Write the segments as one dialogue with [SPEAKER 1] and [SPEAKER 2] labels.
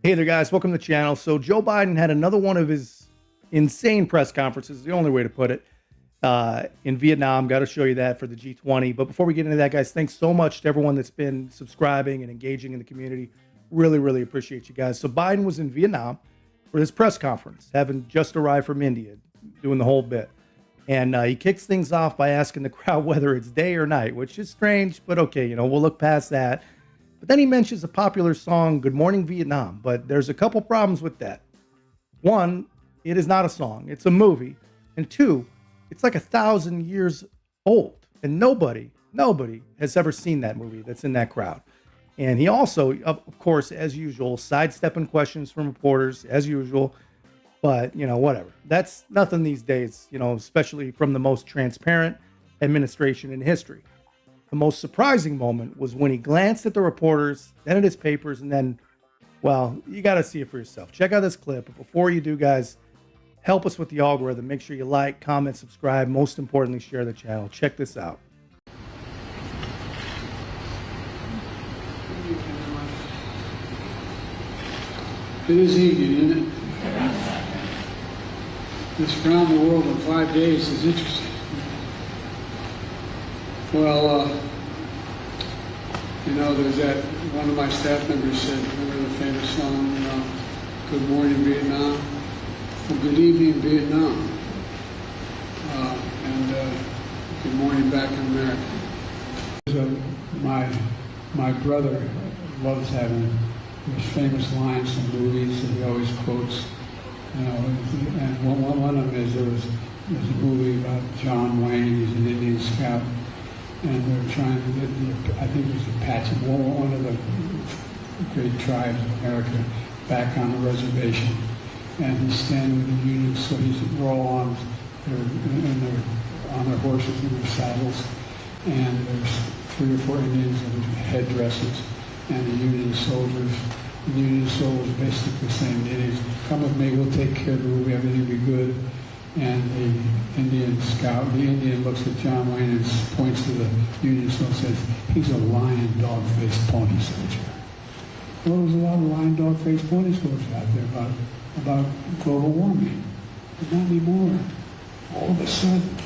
[SPEAKER 1] Hey there, guys. Welcome to the channel. So Joe Biden had another one of his insane press conferences, the only way to put it, in Vietnam. Got to show you that for the G20. But before we get into that, guys, thanks so much to everyone that's been subscribing and engaging in the community. Really, really appreciate you guys. So Biden was in Vietnam for his press conference, having just arrived from India, doing the whole bit. And he kicks things off by asking the crowd whether it's day or night, which is strange, but okay, we'll look past that. But then he mentions a popular song, Good Morning Vietnam, but there's a couple problems with that. One, it is not a song, it's a movie. And two, it's like 1,000 years old. And nobody has ever seen that movie that's in that crowd. And he also, of course, as usual, sidestepping questions from reporters, as usual. But, whatever. That's nothing these days, especially from the most transparent administration in history. The most surprising moment was when he glanced at the reporters, then at his papers, and then, well, you got to see it for yourself. Check out this clip. But before you do, guys, help us with the algorithm. Make sure you like, comment, subscribe. Most importantly, share the channel. Check this out.
[SPEAKER 2] It is evening, isn't it? This around the world in 5 days is interesting. Well, there's that, one of my staff members said, remember the famous song, Good Morning Vietnam? Well, good evening Vietnam. And good morning back in America. My brother loves having those famous lines from movies that he always quotes. And one of them is there's a movie about John Wayne. He's an Indian scout. And they're trying to get I think it was Apache, one of the great tribes of America, back on the reservation. And he's standing with the Union, so we're all on their horses and their saddles. And there's 3 or 4 Indians in headdresses, and the Union soldiers. The Union soldiers basically saying to the Indians, come with me, we'll take care of the movie, everything will be good. And the Indian looks at John Wayne and points to the Union soldier and says, he's a lion, dog-faced pony soldier. Well, there's a lot of lion, dog-faced pony soldiers out there about global warming. But not anymore. All of a sudden,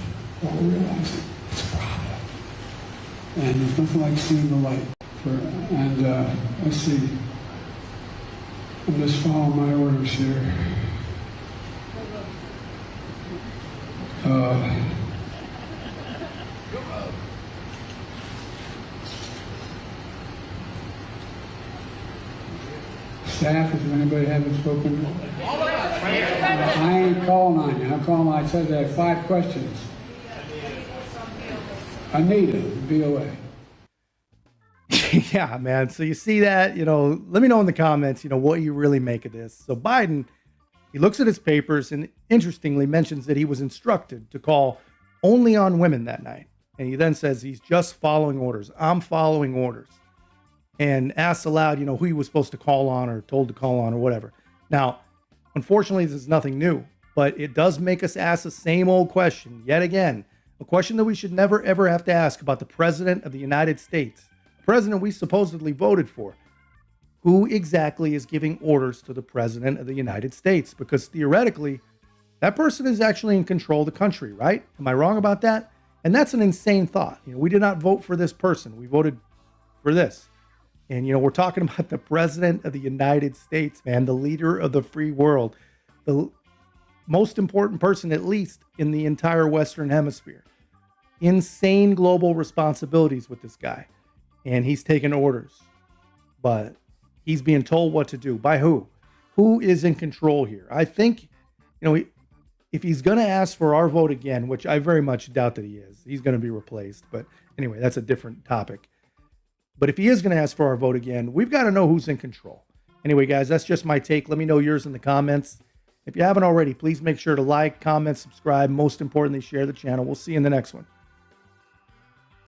[SPEAKER 2] we're all realizing it's a problem. And there's nothing like seeing the light. Let's see. I'm just following my orders here. Staff, if anybody haven't spoken, I ain't calling on you. I'm calling. I said I have 5 questions. Anita, BOA.
[SPEAKER 1] Yeah, man. So you see that, let me know in the comments, what you really make of this. So Biden, he looks at his papers and interestingly mentions that he was instructed to call only on women that night. And he then says he's just following orders. I'm following orders. And asks aloud, who he was supposed to call on or told to call on or whatever. Now, unfortunately, this is nothing new, but it does make us ask the same old question yet again. A question that we should never, ever have to ask about the President of the United States. The president we supposedly voted for. Who exactly is giving orders to the President of the United States? Because theoretically, that person is actually in control of the country, right? Am I wrong about that? And that's an insane thought. We did not vote for this person. We voted for this. And, we're talking about the President of the United States, man, the leader of the free world, the most important person, at least in the entire Western Hemisphere. Insane global responsibilities with this guy. And he's taking orders. But he's being told what to do. By who? Who is in control here? I think, if he's going to ask for our vote again, which I very much doubt that he is, he's going to be replaced. But anyway, that's a different topic. But if he is going to ask for our vote again, we've got to know who's in control. Anyway, guys, that's just my take. Let me know yours in the comments. If you haven't already, please make sure to like, comment, subscribe. Most importantly, share the channel. We'll see you in the next one.